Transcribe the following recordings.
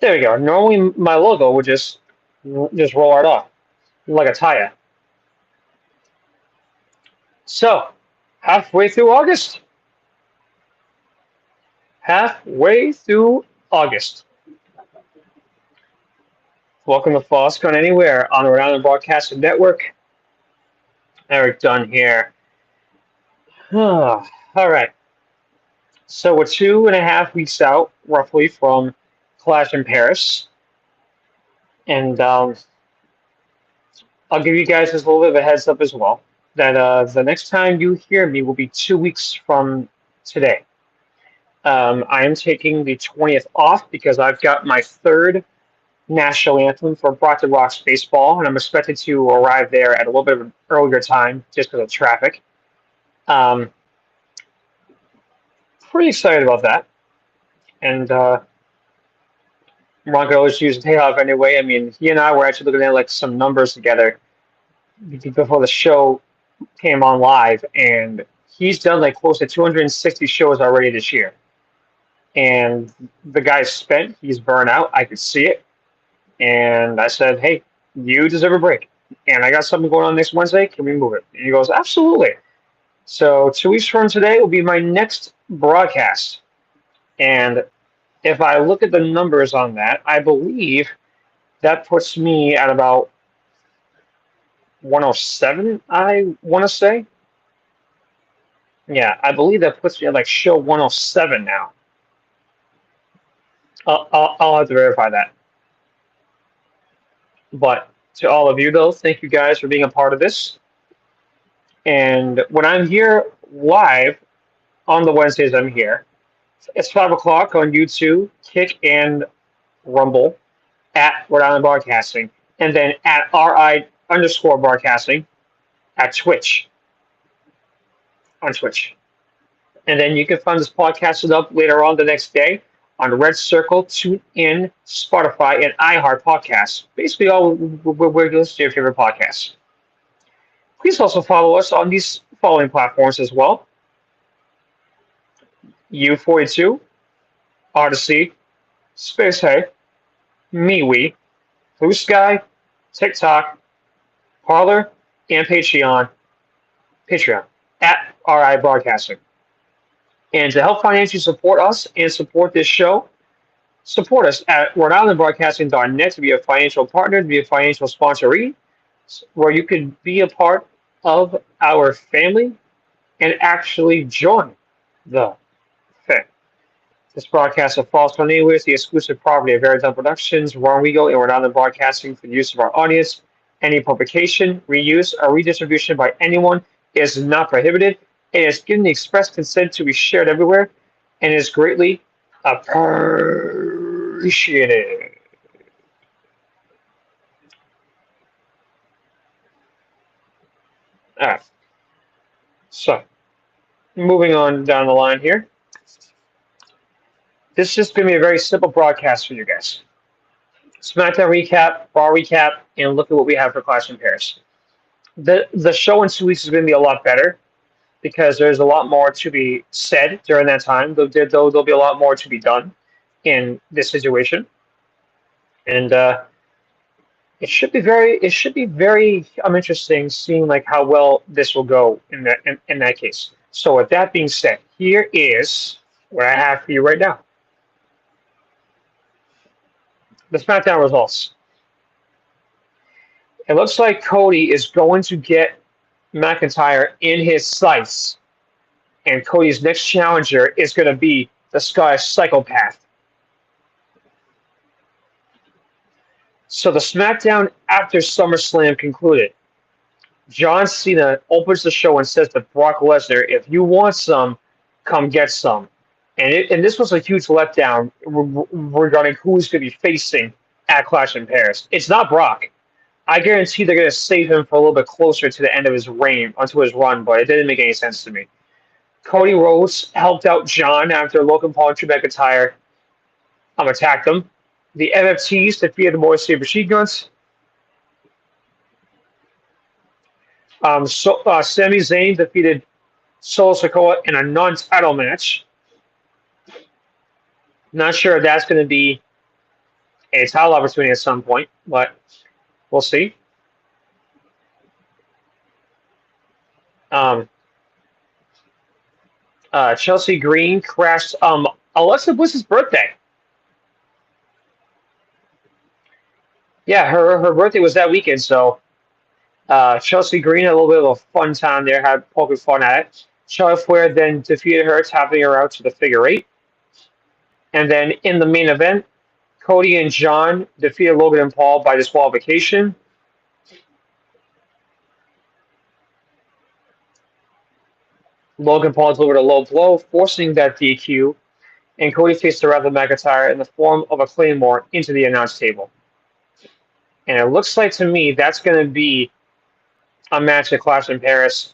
There we go. Normally my logo would just roll right off like a tire. So halfway through August, halfway through August. Welcome to Foscon Anywhere on the Rhode Island Broadcasting Network. Erik Dunn here. All right. So we're 2.5 weeks out, roughly, from Clash in Paris, and I'll give you guys just a little bit of a heads up as well that the next time you hear me will be 2 weeks from today. I am taking the 20th off because I've got my third national anthem for Brockton Rocks baseball, and I'm expected to arrive there at a little bit of an earlier time just because of traffic. Um, Pretty excited about that, and Ron could always use a day off anyway. I mean, he and I were actually looking at like some numbers together before the show came on live, and he's done like close to 260 shows already this year. And the guy's spent, he's burnt out. I could see it. And I said, hey, you deserve a break. And I got something going on next Wednesday. Can we move it? And he goes, absolutely. So 2 weeks from today will be my next broadcast. And if I look at the numbers on that, I believe that puts me at about 107, I want to say. Yeah, I believe that puts me at like show 107 now. I'll have to verify that. But to all of you, though, thank you guys for being a part of this. And when I'm here live on the Wednesdays, I'm here. It's 5 o'clock on YouTube, Kick, and Rumble at Rhode Island Broadcasting. And then at RI_broadcasting at Twitch, on Twitch. And then you can find this podcasted up later on the next day on Red Circle, TuneIn, Spotify, and iHeart Podcasts. Basically, all where you listen to your favorite podcasts. Please also follow us on these following platforms as well: U42, Odyssey, Space Hey, MeWe, Blue Sky, TikTok, Parler, and Patreon at RI Broadcasting. And to help financially support us and support this show, support us at RhodeIslandBroadcasting.net to be a financial partner, to be a financial sponsoree, where you can be a part of our family and actually join the thing. This broadcast of False Anywhere is the exclusive property of Erik Dunn Productions, Ron Rigo, and Rhode Island Broadcasting for the use of our audience. Any publication, reuse, or redistribution by anyone is not prohibited. It is given the express consent to be shared everywhere and is greatly appreciated. All right. So, moving on down the line here. This is just going to be a very simple broadcast for you guys. SmackDown recap, Raw recap, and look at what we have for Clash in Paris. The show in 2 weeks is going to be a lot better because there's a lot more to be said during that time. There'll be a lot more to be done in this situation, and it should be very interesting seeing like how well this will go in that case. So with that being said, here is what I have for you right now. The SmackDown results. It looks like Cody is going to get McIntyre in his sights, and Cody's next challenger is going to be the Scottish Psychopath. So the SmackDown after SummerSlam concluded. John Cena opens the show and says to Brock Lesnar, if you want some, come get some. And this was a huge letdown regarding who's going to be facing at Clash in Paris. It's not Brock. I guarantee they're going to save him for a little bit closer to the end of his reign, onto his run, but it didn't make any sense to me. Cody Rhodes helped out John after Logan Paul and Drew McIntyre attacked them. The MFTs defeated the Motor City Machine Guns. Sami Zayn defeated Solo Sikoa in a non-title match. Not sure if that's going to be a title opportunity at some point, but we'll see. Um, Chelsea Green crashed Alexa Bliss's birthday. Yeah, her birthday was that weekend, so Chelsea Green had a little bit of a fun time there, had poking fun at it. Charlotte Flair then defeated her, tapping her out to the figure eight. And then in the main event, Cody and John defeated Logan and Paul by disqualification. Logan Paul delivered a low blow, forcing that DQ, and Cody faced Rather McIntyre in the form of a Claymore into the announce table. And it looks like to me that's going to be a match at Clash in Paris.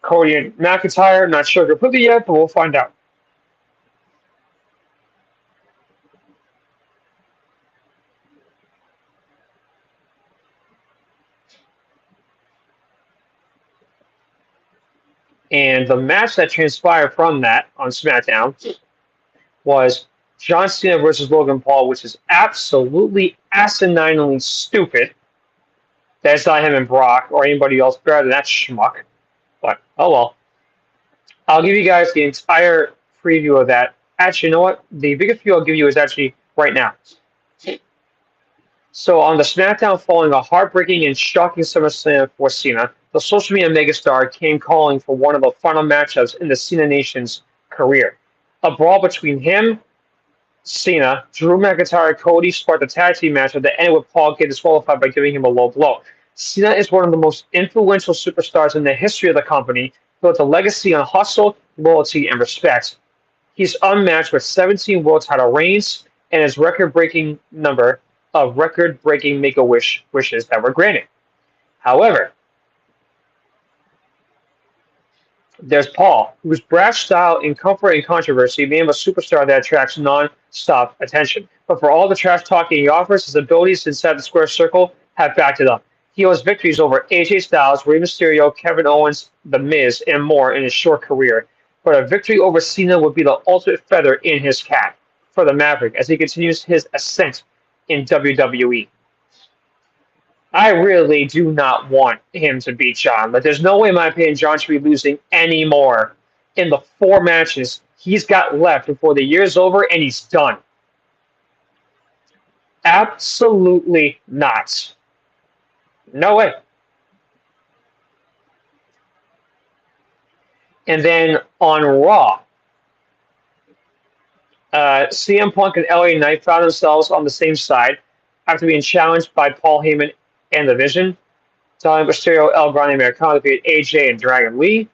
Cody and McIntyre, not sure completely yet, but we'll find out. And the match that transpired from that on SmackDown was John Cena versus Logan Paul, which is absolutely asininely stupid. That's not him and Brock or anybody else better than that schmuck. But, oh well. I'll give you guys the entire preview of that. Actually, you know what? The biggest preview I'll give you is actually right now. So on the SmackDown following a heartbreaking and shocking SummerSlam for Cena, the social media megastar came calling for one of the final matchups in the Cena Nation's career. A brawl between him, Cena, Drew McIntyre, Cody sparked a tag team match that ended with Paul getting disqualified by giving him a low blow. Cena is one of the most influential superstars in the history of the company, built a legacy on hustle, loyalty, and respect. He's unmatched with 17 world title reigns and his record-breaking number of record-breaking Make-A-Wish wishes that were granted. However, there's Paul, whose brash style and comfort and controversy made him a superstar that attracts non-stop attention. But for all the trash talking he offers, his abilities inside the square circle have backed it up. He has victories over AJ Styles, Rey Mysterio, Kevin Owens, The Miz, and more in his short career. But a victory over Cena would be the ultimate feather in his cap for the Maverick as he continues his ascent in WWE. I really do not want him to beat John. But there's no way, in my opinion, John should be losing anymore in the 4 matches he's got left before the year's over and he's done. Absolutely not. No way. And then on Raw, CM Punk and LA Knight found themselves on the same side after being challenged by Paul Heyman and The Vision. Dominic Mysterio, El Grande Americano defeated AJ and Dragon Lee.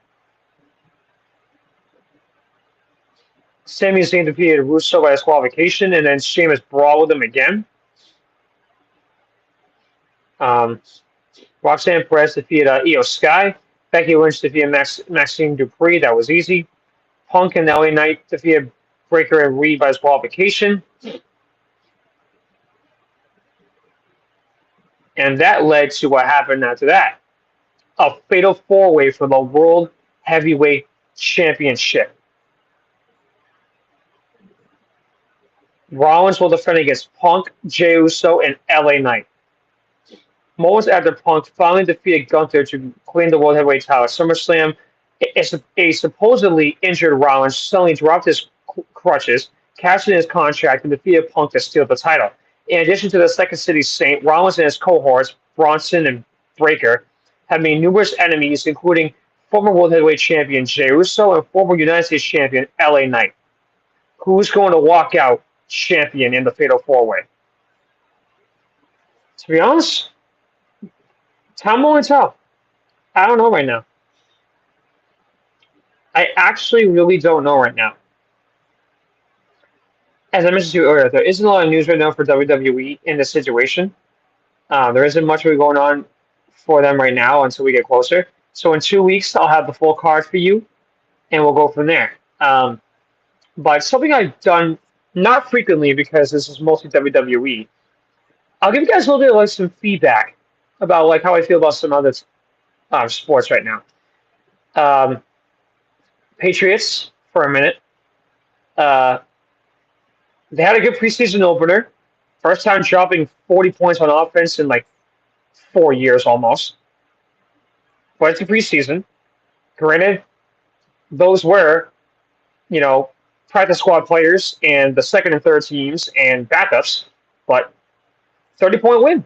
Sami Zayn defeated Russo by disqualification, and then Sheamus brawled with him again. Roxanne Perez defeated Io Sky. Becky Lynch defeated Maxine Dupree. That was easy. Punk and LA Knight defeated Breaker and Reed by disqualification. And that led to what happened after that. A fatal 4-way for the World Heavyweight Championship. Rollins will defend against Punk, Jey Uso, and LA Knight. Moments after Punk finally defeated Gunther to claim the World Heavyweight title at SummerSlam, a supposedly injured Rollins suddenly dropped his crutches, cashed in his contract, and defeated Punk to steal the title. In addition to the Second City Saint, Rollins and his cohorts, Bronson and Breaker, have made numerous enemies, including former World Heavyweight Champion Jey Uso and former United States Champion LA Knight. Who's going to walk out champion in the Fatal 4-Way? To be honest, time will tell. I don't know right now. I actually really don't know right now. As I mentioned to you earlier, there isn't a lot of news right now for WWE in this situation. There isn't much really going on for them right now until we get closer. So in 2 weeks, I'll have the full card for you, and we'll go from there. But something I've done not frequently because this is mostly WWE, I'll give you guys a little bit of like some feedback about like how I feel about some other sports right now. Patriots for a minute. They had a good preseason opener. First time dropping 40 points on offense in like 4 years almost. But it's a preseason. Granted, those were, you know, practice squad players and the second and third teams and backups. But 30-point win.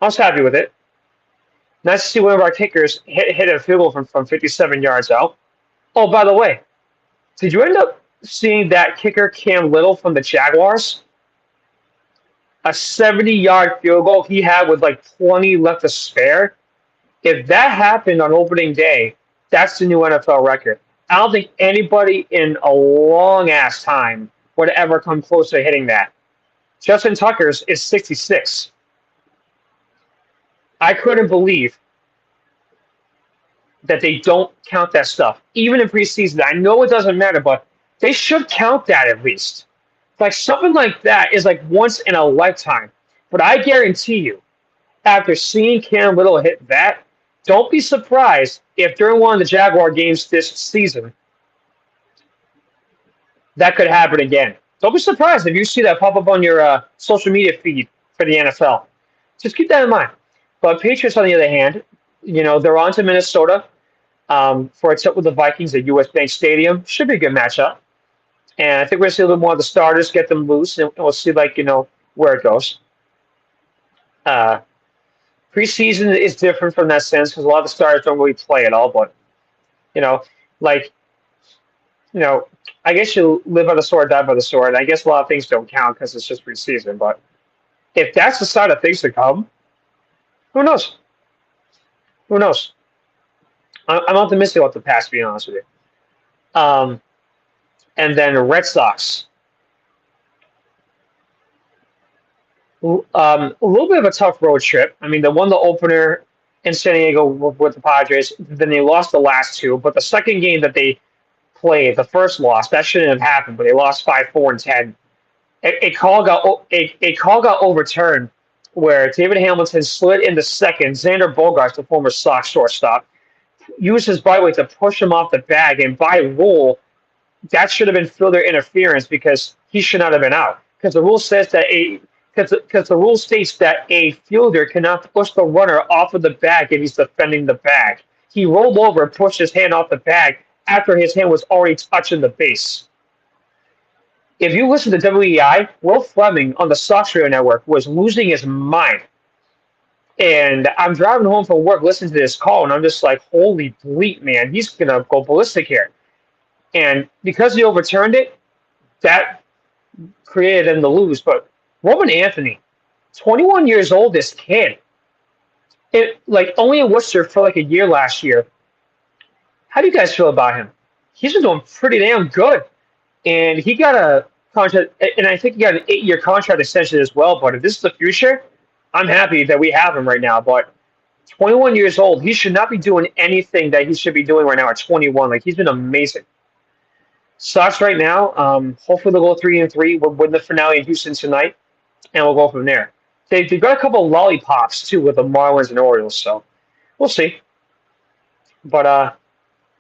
I was happy with it. Nice to see one of our kickers hit a field goal from 57 yards out. Oh, by the way, did you end up seeing that kicker Cam Little from the Jaguars? A 70-yard field goal he had with like 20 left to spare. If that happened on opening day, that's the new NFL record. I don't think anybody in a long-ass time would ever come close to hitting that. Justin Tucker's is 66. I couldn't believe that they don't count that stuff. Even in preseason, I know it doesn't matter, but they should count that at least. Like something like that is like once in a lifetime. But I guarantee you, after seeing Cam Little hit that, don't be surprised if during one of the Jaguar games this season, that could happen again. Don't be surprised if you see that pop up on your social media feed for the NFL. Just keep that in mind. But Patriots, on the other hand, they're on to Minnesota for a tip with the Vikings at U.S. Bank Stadium. Should be a good matchup. And I think we're going to see a little more of the starters, get them loose, and we'll see, where it goes. Preseason is different from that sense because a lot of the starters don't really play at all. But, I guess you live by the sword, die by the sword. I guess a lot of things don't count because it's just preseason. But if that's the side of things to come, who knows? Who knows? I'm optimistic about the past, to be honest with you. And then the Red Sox. A little bit of a tough road trip. I mean, they won the opener in San Diego with the Padres. Then they lost the last two. But the second game that they played, the first loss, that shouldn't have happened. But they lost 5-4 and 10. A call got overturned where David Hamilton slid into second. Xander Bogaerts, the former Sox shortstop, used his body weight to push him off the bag. And by rule, that should have been fielder interference because he should not have been out. Because the rule says that because the rule states that a fielder cannot push the runner off of the bag if he's defending the bag. He rolled over and pushed his hand off the bag after his hand was already touching the base. If you listen to WEI, Will Fleming on the Sox Radio Network was losing his mind. And I'm driving home from work listening to this call, and I'm just like, holy bleep, man, he's going to go ballistic here. And because he overturned it, that created him to lose. But Roman Anthony, 21 years old, this kid, only in Worcester for like a year last year. How do you guys feel about him? He's been doing pretty damn good. And he got a contract, and I think he got an 8-year contract extension as well. But if this is the future, I'm happy that we have him right now. But 21 years old, he should not be doing anything that he should be doing right now at 21. Like, he's been amazing. Sox right now, hopefully they'll go 3-3. We'll win the finale in Houston tonight, and we'll go from there. They've got a couple of lollipops, too, with the Marlins and Orioles, so we'll see. But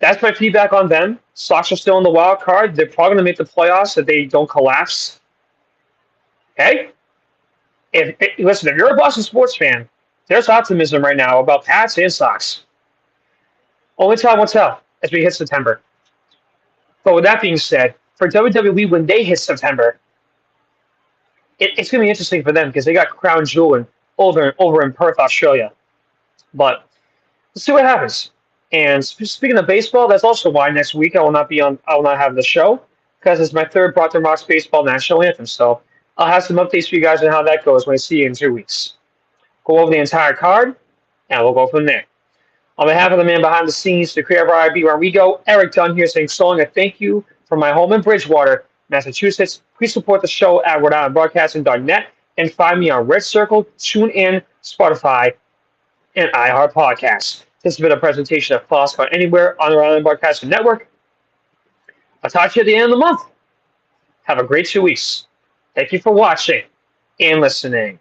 that's my feedback on them. Sox are still in the wild card. They're probably going to make the playoffs if they don't collapse. Hey, listen, if you're a Boston sports fan, there's optimism right now about Pats and Sox. Only time will tell as we hit September. But with that being said, for WWE, when they hit September, it's going to be interesting for them because they got Crown Jewel over in Perth, Australia. But let's see what happens. And speaking of baseball, that's also why next week I will not have the show because it's my third Brockton Rocks baseball national anthem. So I'll have some updates for you guys on how that goes when I see you in 2 weeks. Go over the entire card, and we'll go from there. On behalf of the man behind the scenes, the creator of RIB Rodrigo, Erik Dunn here saying so long. A thank you from my home in Bridgewater, Massachusetts. Please support the show at RhodeIslandBroadcasting.net and find me on Red Circle, TuneIn, Spotify, and iHeart Podcasts. This has been a presentation of Foxconn Anywhere on the Rhode Island Broadcasting Network. I'll talk to you at the end of the month. Have a great 2 weeks. Thank you for watching and listening.